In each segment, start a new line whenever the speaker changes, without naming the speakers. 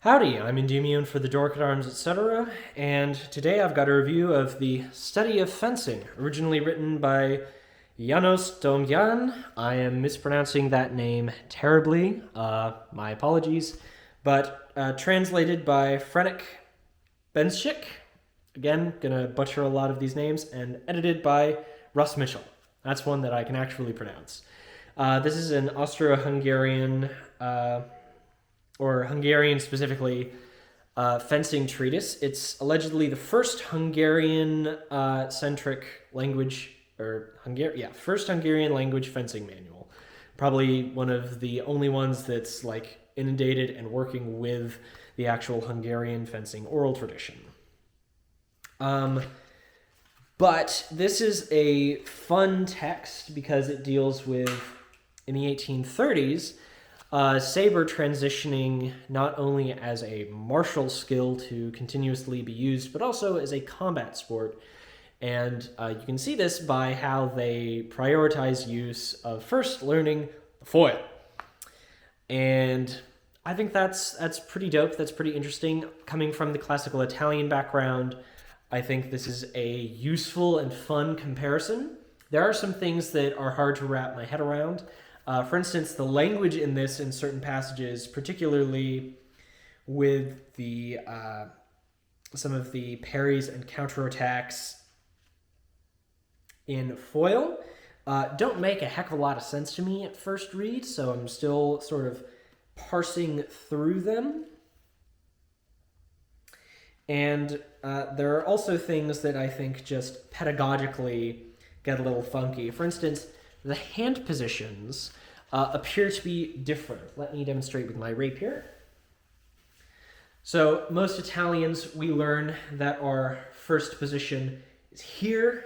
Howdy, I'm Endymion for the Dork at Arms, etc., and today I've got a review of the Study of Fencing, originally written by Janos Domjan. I am mispronouncing that name terribly, my apologies, but translated by Frenek Benschik. Again, gonna butcher a lot of these names, and edited by Russ Mitchell. That's one that I can actually pronounce. This is an Austro-Hungarian or Hungarian specifically, fencing treatise. It's allegedly the first Hungarian-centric language, first Hungarian language fencing manual. Probably one of the only ones that's like inundated and working with the actual Hungarian fencing oral tradition. But this is a fun text because it deals with, in the 1830s, saber transitioning not only as a martial skill to continuously be used, but also as a combat sport. And you can see this by how they prioritize use of first learning the foil. And I think that's pretty dope. That's pretty interesting. Coming from the classical Italian background, I think this is a useful and fun comparison. There are some things that are hard to wrap my head around. For instance, the language in this in certain passages, particularly with the some of the parries and counterattacks in foil, don't make a heck of a lot of sense to me at first read, so I'm still sort of parsing through them. And there are also things that I think just pedagogically get a little funky. For instance, the hand positions appear to be different. Let me demonstrate with my rapier. So most Italians, we learn that our first position is here,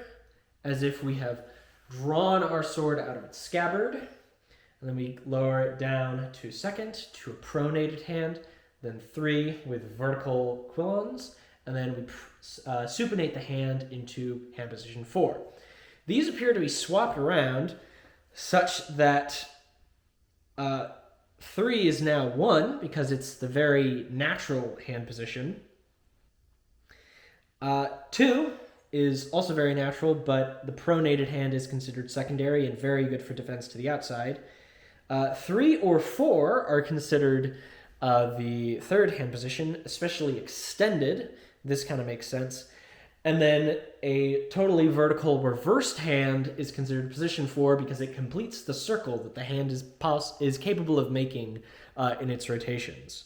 as if we have drawn our sword out of its scabbard. And then we lower it down to second, to a pronated hand, then 3 with vertical quillons, and then we supinate the hand into hand position 4. These appear to be swapped around such that 3 is now 1 because it's the very natural hand position. 2 is also very natural, but the pronated hand is considered secondary and very good for defense to the outside. 3 or 4 are considered the third hand position, especially extended. This kind of makes sense. And then a totally vertical reversed hand is considered position 4 because it completes the circle that the hand is capable of making in its rotations.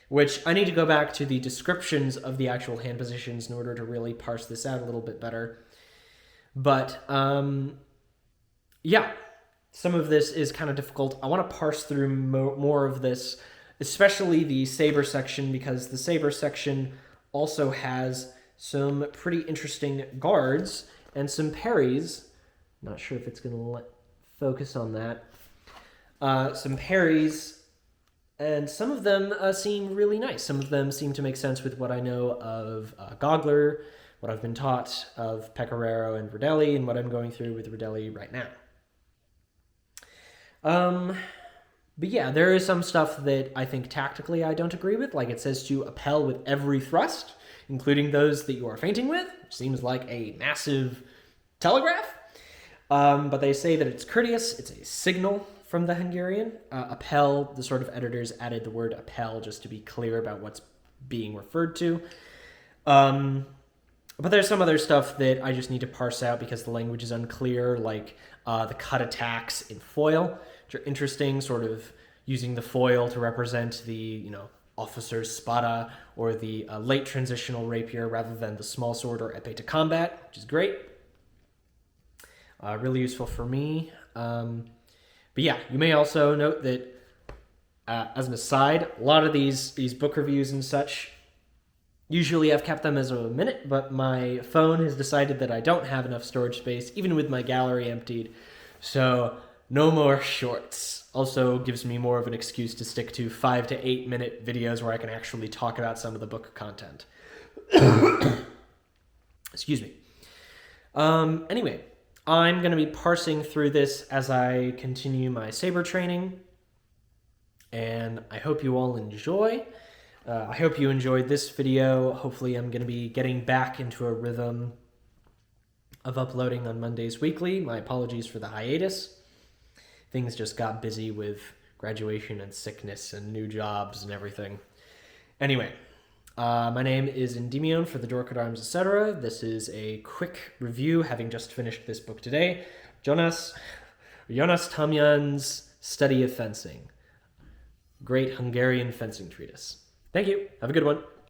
Which I need to go back to the descriptions of the actual hand positions in order to really parse this out a little bit better. But yeah, some of this is kind of difficult. I want to parse through more of this, especially the saber section, because the saber section also has some pretty interesting guards and some parries. Not sure if it's going to focus on that. Some parries, and some of them seem really nice. Some of them seem to make sense with what I know of Gogler, what I've been taught of Pecoraro and Rodelli, and what I'm going through with Rodelli right now. But yeah, there is some stuff that I think tactically I don't agree with, like it says to appel with every thrust, including those that you are feinting with, which seems like a massive telegraph. But they say that it's courteous, it's a signal from the Hungarian. Appel, the sort of editors added the word appel just to be clear about what's being referred to. But there's some other stuff that I just need to parse out because the language is unclear, like the cut attacks in foil, which are interesting, sort of using the foil to represent the, officer's spada or the late transitional rapier rather than the small sword or epee to combat, which is great. Really useful for me. But yeah, you may also note that, as an aside, a lot of these book reviews and such, usually I've kept them as a minute, but my phone has decided that I don't have enough storage space, even with my gallery emptied. So no more shorts. Also gives me more of an excuse to stick to 5 to 8 minute videos where I can actually talk about some of the book content. Excuse me. Anyway, I'm going to be parsing through this as I continue my saber training, and I hope you all enjoy. I hope you enjoyed this video. Hopefully I'm going to be getting back into a rhythm of uploading on Mondays weekly. My apologies for the hiatus. Things just got busy with graduation and sickness and new jobs and everything. Anyway, my name is Endymion for the Dorked Arms, etc. This is a quick review, having just finished this book today. Jonas Tamjan's Study of Fencing. Great Hungarian fencing treatise. Thank you. Have a good one.